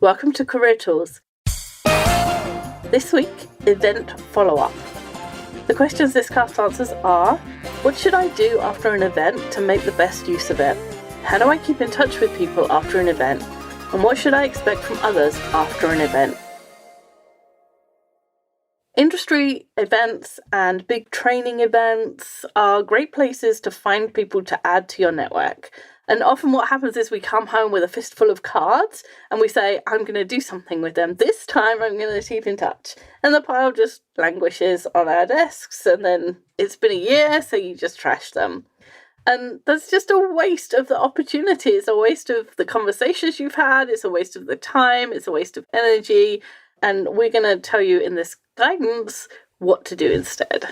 Welcome to Career Tools. This week, event follow-up. The questions this cast answers are: what should I do after an event to make the best use of it? How do I keep in touch with people after an event? And what should I expect from others after an event? Industry events and big training events are great places to find people to add to your network. And often what happens is we come home with a fistful of cards and we say, I'm going to do something with them. This time I'm going to keep in touch. And the pile just languishes on our desks, and then it's been a year, so you just trash them. And that's just a waste of the opportunity. It's a waste of the conversations you've had. It's a waste of the time. It's a waste of energy. And we're going to tell you in this guidance what to do instead.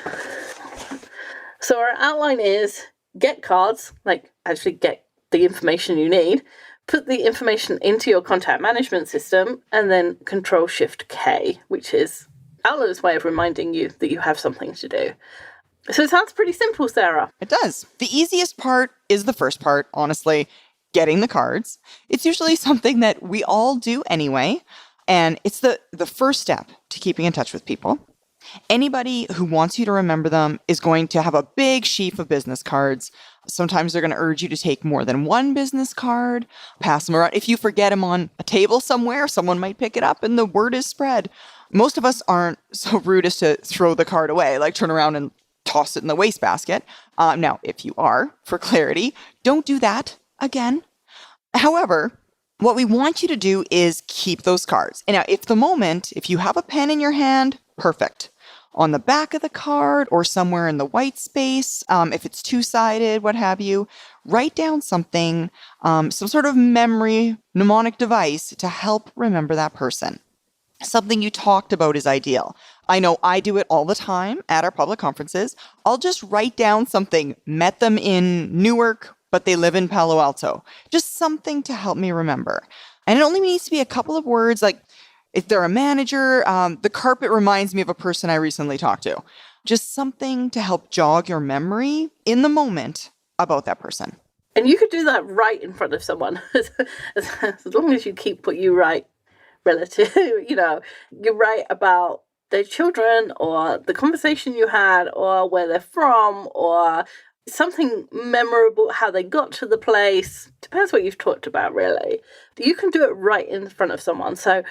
So our outline is get cards, like actually get the information you need, put the information into your contact management system, and then Control-Shift-K, which is Outlook's way of reminding you that you have something to do. So it sounds pretty simple, Sarah. It does. The easiest part is the first part, honestly, getting the cards. It's usually something that we all do anyway, and it's the first step to keeping in touch with people. Anybody who wants you to remember them is going to have a big sheaf of business cards. Sometimes they're going to urge you to take more than one business card, pass them around. If you forget them on a table somewhere, someone might pick it up and the word is spread. Most of us aren't so rude as to throw the card away, like turn around and toss it in the wastebasket. Now, if you are, for clarity, don't do that again. However, what we want you to do is keep those cards. And now, if you have a pen in your hand, perfect. On the back of the card or somewhere in the white space, if it's two-sided, what have you, write down something, some sort of memory mnemonic device to help remember that person. Something you talked about is ideal. I know I do it all the time at our public conferences. I'll just write down something, met them in Newark, but they live in Palo Alto. Just something to help me remember. And it only needs to be a couple of words, like if they're a manager, the carpet reminds me of a person I recently talked to. Just something to help jog your memory in the moment about that person. And you could do that right in front of someone, as long as you keep what you write relative. You write about their children or the conversation you had or where they're from or something memorable, how they got to the place. Depends what you've talked about, really. You can do it right in front of someone. So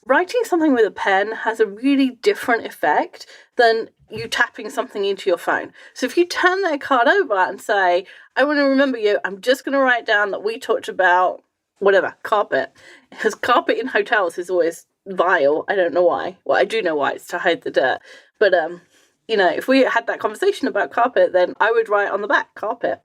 writing something with a pen has a really different effect than you tapping something into your phone. So if you turn their card over and say, I want to remember you, I'm just going to write down that we talked about whatever, carpet. Because carpet in hotels is always vile. I don't know why. Well, I do know why. It's to hide the dirt. But, if we had that conversation about carpet, then I would write on the back, carpet.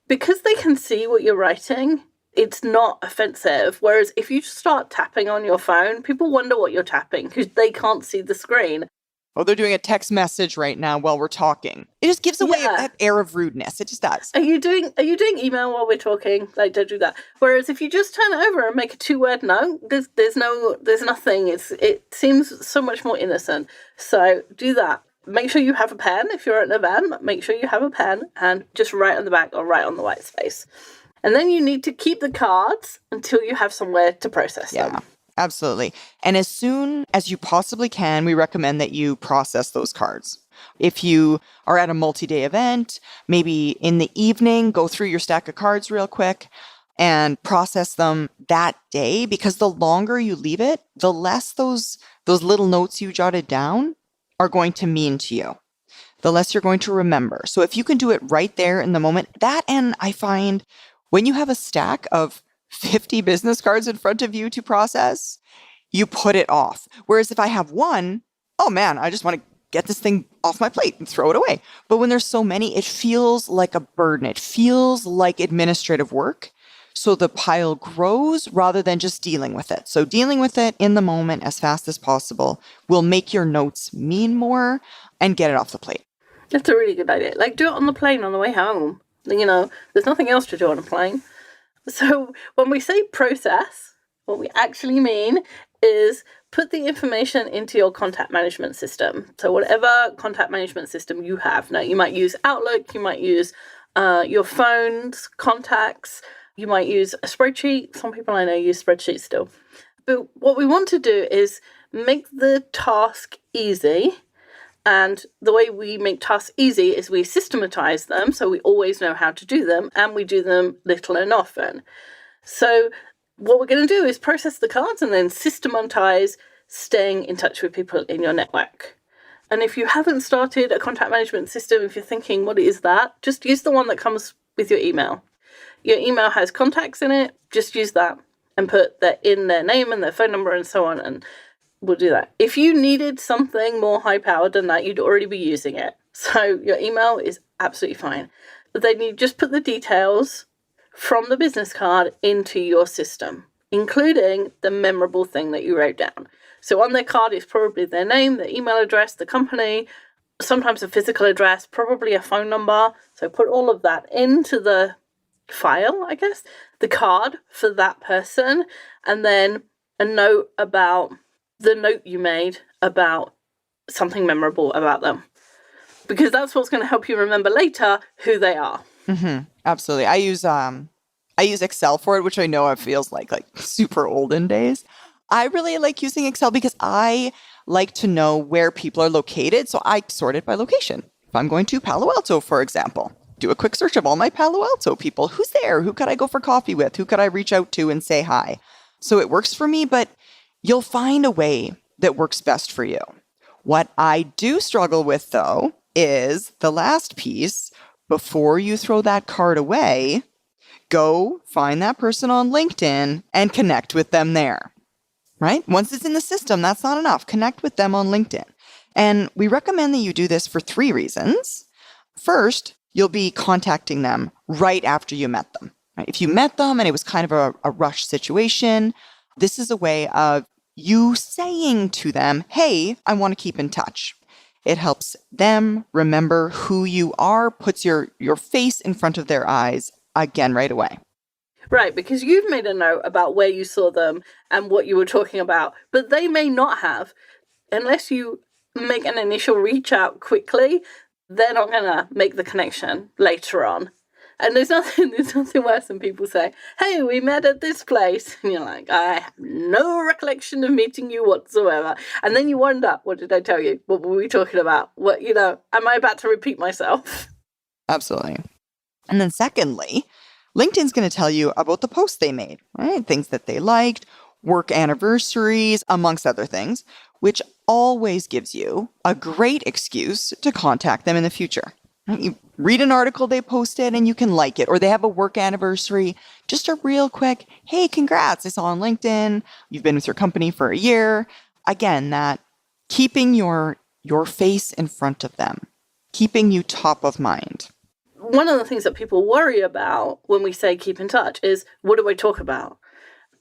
Because they can see what you're writing, it's not offensive. Whereas if you start tapping on your phone, people wonder what you're tapping because they can't see the screen. Oh, they're doing a text message right now while we're talking. It just gives away that air of rudeness. It just does. Are you doing email while we're talking? Like, don't do that. Whereas if you just turn it over and make a 2-word note, there's nothing. It seems so much more innocent. So do that. Make sure you have a pen. If you're at an event, make sure you have a pen and just write on the back or write on the white space. And then you need to keep the cards until you have somewhere to process them. Yeah, absolutely. And as soon as you possibly can, we recommend that you process those cards. If you are at a multi-day event, maybe in the evening, go through your stack of cards real quick and process them that day, because the longer you leave it, the less those little notes you jotted down are going to mean to you. The less you're going to remember. So if you can do it right there in the moment, that, and I find when you have a stack of 50 business cards in front of you to process, you put it off. Whereas if I have one, oh man, I just want to get this thing off my plate and throw it away. But when there's so many, it feels like a burden. It feels like administrative work. So the pile grows rather than just dealing with it. So dealing with it in the moment as fast as possible will make your notes mean more and get it off the plate. That's a really good idea. Like, do it on the plane on the way home. There's nothing else to do on a plane. So when we say process, what we actually mean is put the information into your contact management system. So whatever contact management system you have. Now, you might use Outlook, you might use your phone's contacts, you might use a spreadsheet. Some people I know use spreadsheets still. But what we want to do is make the task easy. And the way we make tasks easy is we systematize them, so we always know how to do them, and we do them little and often. So what we're going to do is process the cards and then systematize staying in touch with people in your network. And if you haven't started a contact management system, if you're thinking, what is that? Just use the one that comes with your email. Your email has contacts in it, just use that and put in their name and their phone number and so on, and we'll do that. If you needed something more high powered than that, you'd already be using it. So your email is absolutely fine. But then you just put the details from the business card into your system, including the memorable thing that you wrote down. So on their card is probably their name, their email address, the company, sometimes a physical address, probably a phone number. So put all of that into the file, I guess, the card for that person, and then a note about the note you made about something memorable about them. Because that's what's going to help you remember later who they are. Mm-hmm. Absolutely. I use Excel for it, which I know it feels like super olden days. I really like using Excel because I like to know where people are located. So I sort it by location. If I'm going to Palo Alto, for example, do a quick search of all my Palo Alto people. Who's there? Who could I go for coffee with? Who could I reach out to and say hi? So it works for me, but you'll find a way that works best for you. What I do struggle with, though, is the last piece. Before you throw that card away, go find that person on LinkedIn and connect with them there, right? Once it's in the system, that's not enough. Connect with them on LinkedIn. And we recommend that you do this for 3 reasons. First, you'll be contacting them right after you met them. Right? If you met them and it was kind of a rush situation, this is a way of you saying to them, hey, I want to keep in touch. It helps them remember who you are, puts your face in front of their eyes again right away. Right, because you've made a note about where you saw them and what you were talking about, but they may not have. Unless you make an initial reach out quickly, they're not going to make the connection later on. And there's nothing worse than people say, hey, we met at this place. And you're like, I have no recollection of meeting you whatsoever. And then you wonder, what did I tell you? What were we talking about? What, am I about to repeat myself? Absolutely. And then secondly, LinkedIn's going to tell you about the posts they made, right? Things that they liked, work anniversaries, amongst other things, which always gives you a great excuse to contact them in the future. You read an article they posted and you can like it, or they have a work anniversary, just a real quick, hey, congrats, I saw on LinkedIn, you've been with your company for a year. Again, that keeping your face in front of them, keeping you top of mind. One of the things that people worry about when we say keep in touch is, what do I talk about?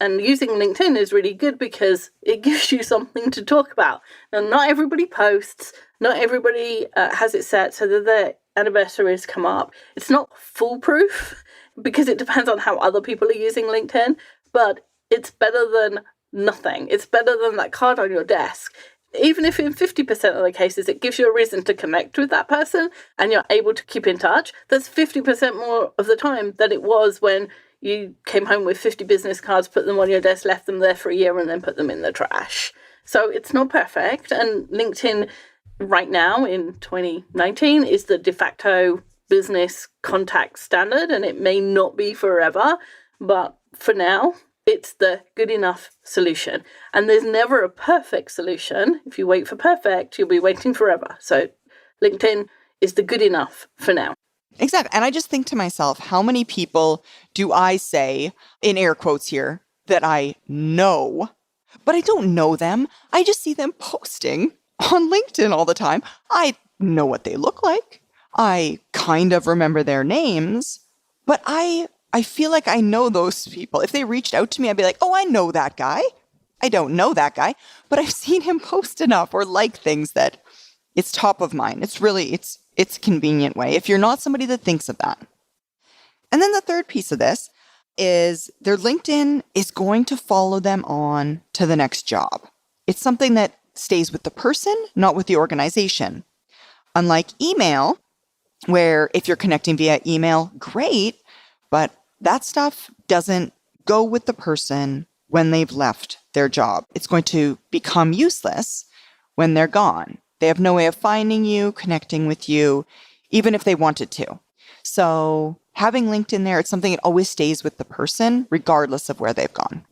And using LinkedIn is really good because it gives you something to talk about. Now, not everybody posts, not everybody has it set so that their anniversaries come up. It's not foolproof because it depends on how other people are using LinkedIn, but it's better than nothing. It's better than that card on your desk. Even if in 50% of the cases it gives you a reason to connect with that person and you're able to keep in touch, that's 50% more of the time than it was when you came home with 50 business cards, put them on your desk, left them there for a year, and then put them in the trash. So it's not perfect. And LinkedIn right now in 2019 is the de facto business contact standard, and it may not be forever, but for now, it's the good enough solution. And there's never a perfect solution. If you wait for perfect, you'll be waiting forever. So LinkedIn is the good enough for now. Exactly. And I just think to myself, how many people do I say, in air quotes here, that I know, but I don't know them. I just see them posting on LinkedIn all the time. I know what they look like. I kind of remember their names, but I feel like I know those people. If they reached out to me, I'd be like, oh, I know that guy. I don't know that guy, but I've seen him post enough or like things that it's top of mind. It's a convenient way if you're not somebody that thinks of that. And then the third piece of this is their LinkedIn is going to follow them on to the next job. It's something that stays with the person, not with the organization. Unlike email, where if you're connecting via email, great, but that stuff doesn't go with the person when they've left their job. It's going to become useless when they're gone. They have no way of finding you, connecting with you, even if they wanted to. So having LinkedIn there, it's something that always stays with the person, regardless of where they've gone.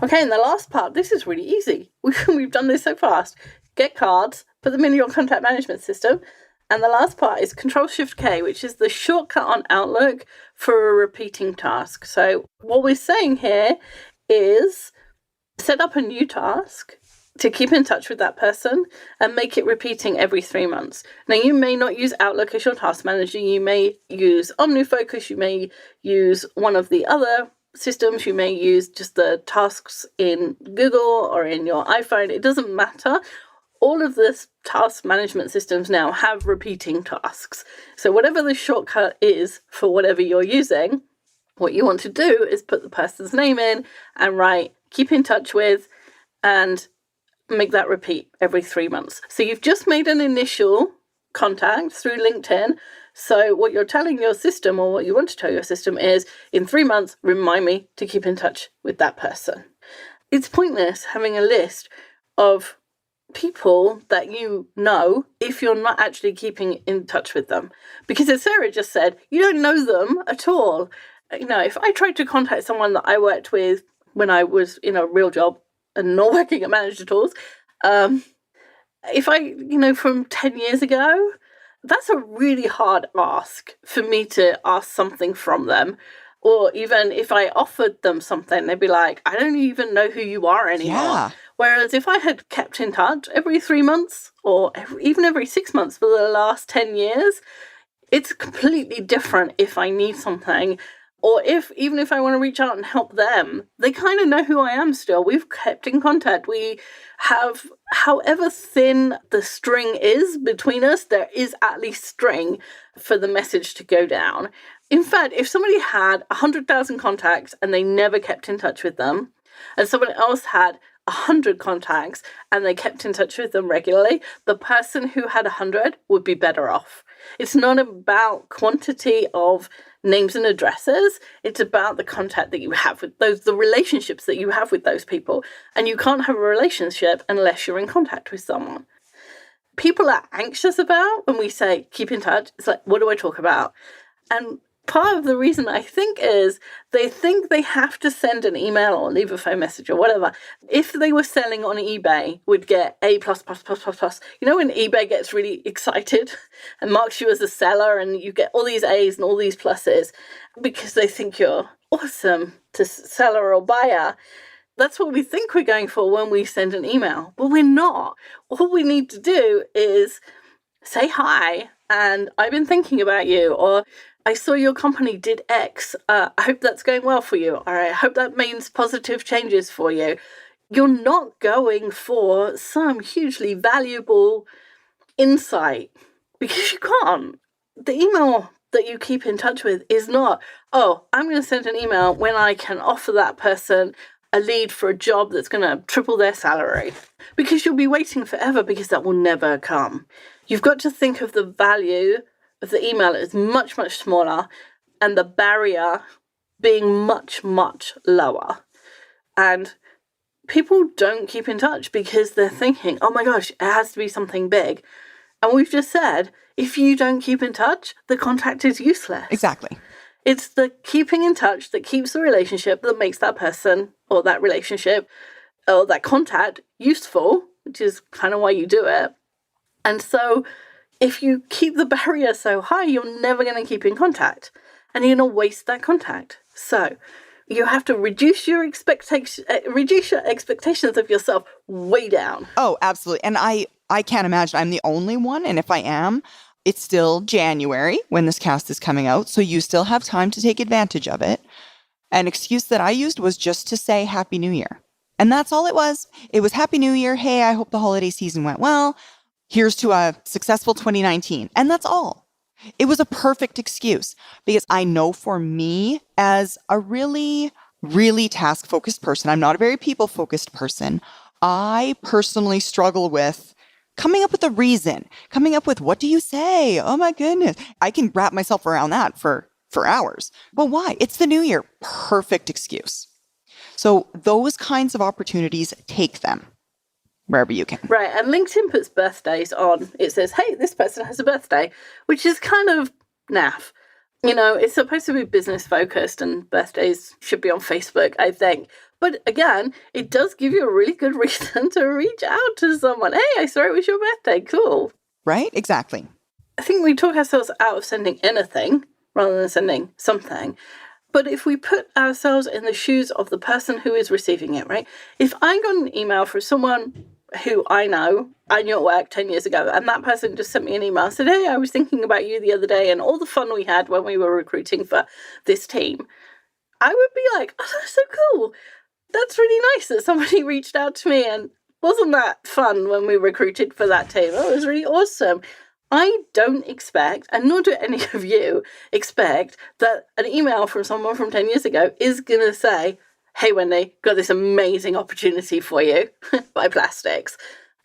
Okay, and the last part, this is really easy. We've done this so fast. Get cards, put them in your contact management system. And the last part is Control-Shift-K, which is the shortcut on Outlook for a repeating task. So what we're saying here is set up a new task to keep in touch with that person and make it repeating every 3 months. Now, you may not use Outlook as your task manager. You may use OmniFocus. You may use one of the other systems. You may use just the tasks in Google or in your iPhone. It doesn't matter. All of the task management systems now have repeating tasks. So whatever the shortcut is for whatever you're using, what you want to do is put the person's name in and write keep in touch with and make that repeat every 3 months. So you've just made an initial contact through LinkedIn. So what you're telling your system, or what you want to tell your system, is in 3 months, remind me to keep in touch with that person. It's pointless having a list of people that you know if you're not actually keeping in touch with them. Because as Sarah just said, you don't know them at all. You know, if I tried to contact someone that I worked with when I was in a real job and not working at Manager Tools, if I, from 10 years ago, that's a really hard ask for me to ask something from them. Or even if I offered them something, they'd be like, I don't even know who you are anymore. Yeah. Whereas if I had kept in touch every 3 months or even every 6 months for the last 10 years, it's completely different if I need something. Or even if I want to reach out and help them, they kind of know who I am still. We've kept in contact. We have, however thin the string is between us, there is at least string for the message to go down. In fact, if somebody had 100,000 contacts and they never kept in touch with them, and someone else had 100 contacts and they kept in touch with them regularly, the person who had 100 would be better off. It's not about quantity of names and addresses. It's about the contact that you have with the relationships that you have with those people. And you can't have a relationship unless you're in contact with someone. People are anxious about when we say keep in touch. It's like, what do I talk about? And part of the reason I think is they think they have to send an email or leave a phone message or whatever. If they were selling on eBay, would get A+++++. You know when eBay gets really excited and marks you as a seller and you get all these A's and all these pluses because they think you're awesome to seller or buyer. That's what we think we're going for when we send an email, but we're not. All we need to do is say hi and I've been thinking about you, or I saw your company did X. I hope that's going well for you. Or I hope that means positive changes for you. You're not going for some hugely valuable insight because you can't. The email that you keep in touch with is not, oh, I'm going to send an email when I can offer that person a lead for a job that's going to triple their salary. Because you'll be waiting forever because that will never come. You've got to think of the value of the email is much, much smaller and the barrier being much, much lower. And people don't keep in touch because they're thinking, oh my gosh, it has to be something big. And we've just said, if you don't keep in touch, the contact is useless. Exactly. It's the keeping in touch that keeps the relationship, that makes that person or that relationship or that contact useful, which is kind of why you do it. And so if you keep the barrier so high, you're never going to keep in contact and you're going to waste that contact. So you have to reduce your expectations of yourself way down. Oh, absolutely. And I can't imagine I'm the only one. And if I am, it's still January when this cast is coming out. So you still have time to take advantage of it. An excuse that I used was just to say Happy New Year. And that's all it was. It was Happy New Year. Hey, I hope the holiday season went well. Here's to a successful 2019. And that's all. It was a perfect excuse because I know for me as a really, really task-focused person, I'm not a very people-focused person. I personally struggle with coming up with a reason, coming up with what do you say? Oh my goodness. I can wrap myself around that for hours. But why? It's the new year. Perfect excuse. So those kinds of opportunities, take them wherever you can. Right, and LinkedIn puts birthdays on. It says, hey, this person has a birthday, which is kind of naff. You know, it's supposed to be business focused and birthdays should be on Facebook, I think. But again, it does give you a really good reason to reach out to someone. Hey, I saw it was your birthday. Cool. Right? Exactly. I think we talk ourselves out of sending anything rather than sending something. But if we put ourselves in the shoes of the person who is receiving it, right? If I got an email from someone who I knew at work 10 years ago, and that person just sent me an email and said, hey, I was thinking about you the other day and all the fun we had when we were recruiting for this team, I would be like, oh, that's so cool. That's really nice that somebody reached out to me, and wasn't that fun when we recruited for that team? It was really awesome. I don't expect, and nor do any of you expect, that an email from someone from 10 years ago is going to say, hey, Wendy, got this amazing opportunity for you, buy plastics.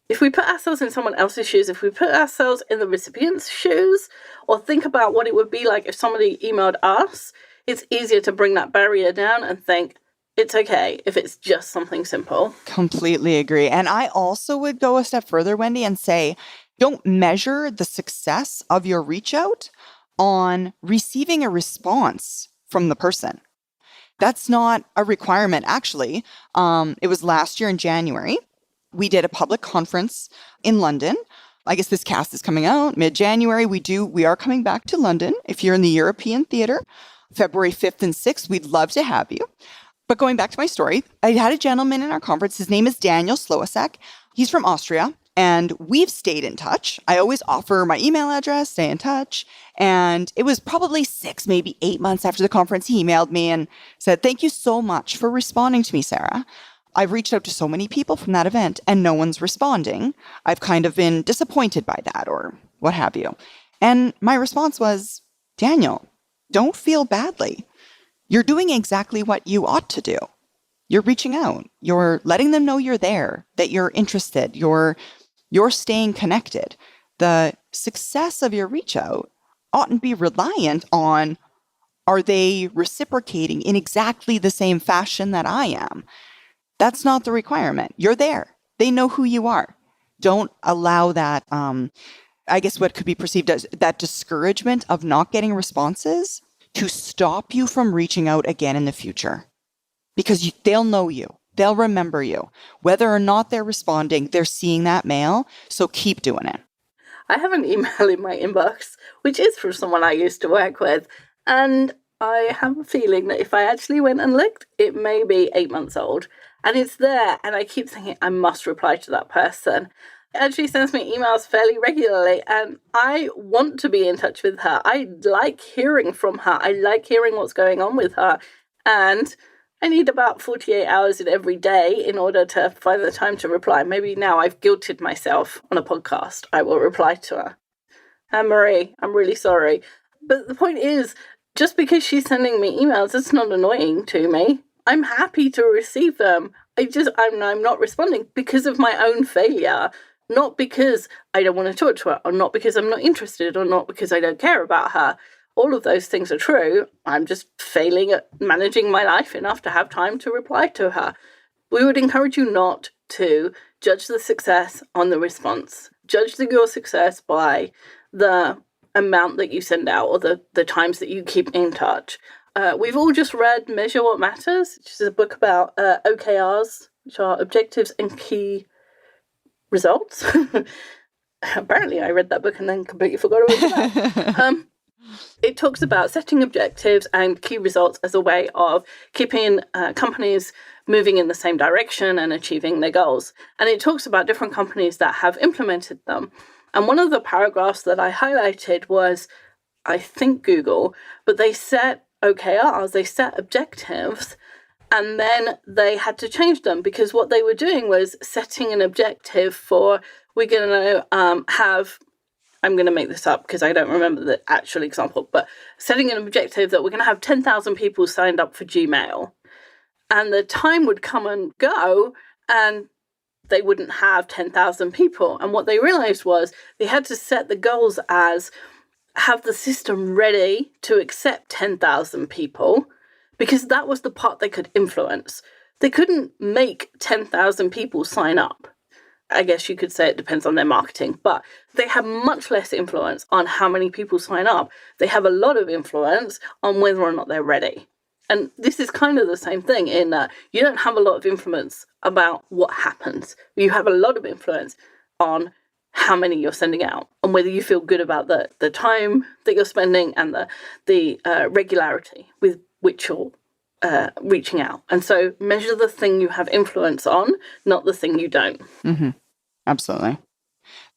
If we put ourselves in someone else's shoes, if we put ourselves in the recipient's shoes, or think about what it would be like if somebody emailed us, it's easier to bring that barrier down and think, it's okay if it's just something simple. Completely agree. And I also would go a step further, Wendy, and say, don't measure the success of your reach out on receiving a response from the person. That's not a requirement, actually. It was last year in January. We did a public conference in London. I guess this cast is coming out mid-January. We are coming back to London. If you're in the European theater, February 5th and 6th, we'd love to have you. But going back to my story, I had a gentleman in our conference. His name is Daniel Slowacek. He's from Austria, and we've stayed in touch. I always offer my email address, stay in touch. And it was probably 6, maybe 8 months after the conference, he emailed me and said, thank you so much for responding to me, Sarah. I've reached out to so many people from that event and no one's responding. I've kind of been disappointed by that or what have you. And my response was, Daniel, don't feel badly. You're doing exactly what you ought to do. You're reaching out. You're letting them know you're there, that you're interested. You're staying connected. The success of your reach out oughtn't be reliant on, are they reciprocating in exactly the same fashion that I am? That's not the requirement. You're there. They know who you are. Don't allow that, I guess what could be perceived as that discouragement of not getting responses to stop you from reaching out again in the future. Because they'll know you. They'll remember you. Whether or not they're responding, they're seeing that mail. So keep doing it. I have an email in my inbox, which is from someone I used to work with. And I have a feeling that if I actually went and looked, it may be 8 months old. And it's there. And I keep thinking, I must reply to that person. It actually sends me emails fairly regularly. And I want to be in touch with her. I like hearing from her. I like hearing what's going on with her. And I need about 48 hours in every day in order to find the time to reply. Maybe now I've guilted myself on a podcast. I will reply to her. Anne-Marie, I'm really sorry. But the point is, just because she's sending me emails, it's not annoying to me. I'm happy to receive them. I'm not responding because of my own failure. Not because I don't want to talk to her, or not because I'm not interested, or not because I don't care about her. All of those things are true. I'm just failing at managing my life enough to have time to reply to her. We would encourage you not to judge the success on the response. Judge your success by the amount that you send out or the times that you keep in touch. We've all just read Measure What Matters, which is a book about OKRs, which are objectives and key results. Apparently I read that book and then completely forgot what it was about. It talks about setting objectives and key results as a way of keeping companies moving in the same direction and achieving their goals. And it talks about different companies that have implemented them. And one of the paragraphs that I highlighted was, I think Google, but they set OKRs, they set objectives, and then they had to change them because what they were doing was setting an objective for, we're going to have, I'm going to make this up because I don't remember the actual example, but setting an objective that we're going to have 10,000 people signed up for Gmail. And the time would come and go and they wouldn't have 10,000 people. And what they realized was they had to set the goals as have the system ready to accept 10,000 people because that was the part they could influence. they couldn't make 10,000 people sign up. I guess you could say it depends on their marketing, but they have much less influence on how many people sign up. They have a lot of influence on whether or not they're ready. And this is kind of the same thing in that you don't have a lot of influence about what happens. You have a lot of influence on how many you're sending out and whether you feel good about the time that you're spending and the regularity with which you're reaching out. And so measure the thing you have influence on, not the thing you don't. Mm-hmm. Absolutely.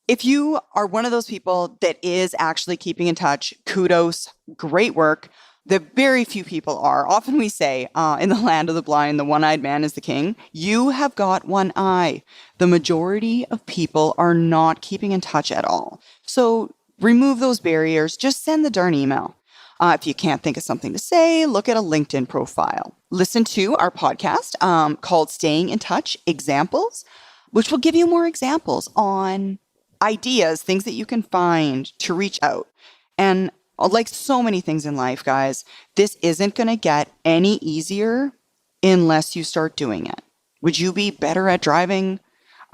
If you are one of those people that is actually keeping in touch, kudos, great work. The very few people are. Often we say, in the land of the blind, the one-eyed man is the king. You have got one eye. The majority of people are not keeping in touch at all. So remove those barriers. Just send the darn email. If you can't think of something to say, look at a LinkedIn profile. Listen to our podcast called Staying in Touch Examples, which will give you more examples on ideas, things that you can find to reach out. And like so many things in life, guys, this isn't going to get any easier unless you start doing it. Would you be better at driving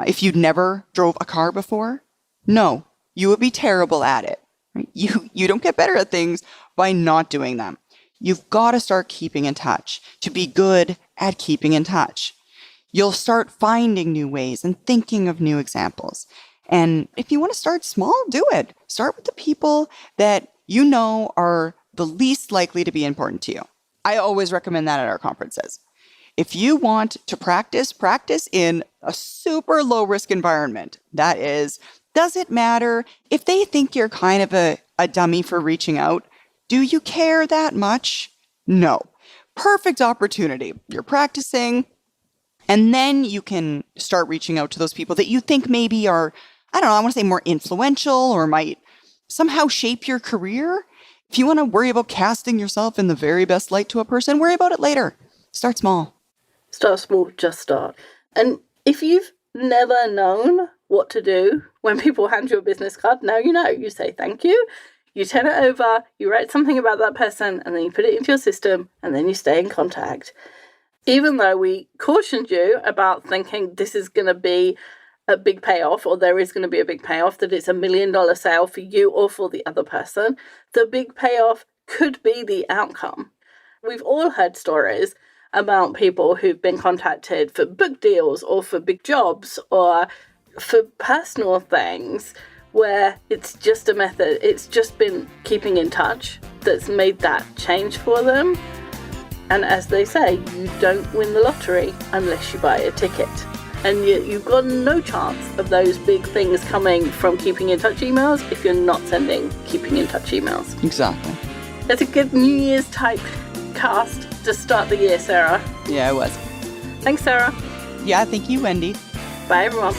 if you'd never drove a car before? No, you would be terrible at it. Right? You don't get better at things by not doing them. You've got to start keeping in touch to be good at keeping in touch. You'll start finding new ways and thinking of new examples. And if you want to start small, do it. Start with the people that you know are the least likely to be important to you. I always recommend that at our conferences. If you want to practice in a super low risk environment. That is, does it matter if they think you're kind of a dummy for reaching out? Do you care that much? No. Perfect opportunity. You're practicing, and then you can start reaching out to those people that you think maybe are, I don't know, I want to say more influential or might somehow shape your career. If you want to worry about casting yourself in the very best light to a person, worry about it later. Start small. Start small, just start. And if you've never known what to do when people hand you a business card, now you know. You say thank you, you turn it over, you write something about that person, and then you put it into your system, and then you stay in contact. Even though we cautioned you about thinking this is going to be a big payoff, or there is going to be a big payoff, that it's $1 million sale for you or for the other person, the big payoff could be the outcome. We've all heard stories about people who've been contacted for book deals or for big jobs or for personal things where it's just a method, it's just been keeping in touch that's made that change for them. And as they say, you don't win the lottery unless you buy a ticket. And you've got no chance of those big things coming from keeping in touch emails if you're not sending keeping in touch emails. Exactly. That's a good New Year's type cast to start the year, Sarah. Yeah, it was. Thanks, Sarah. Yeah, thank you, Wendy. Bye, everyone.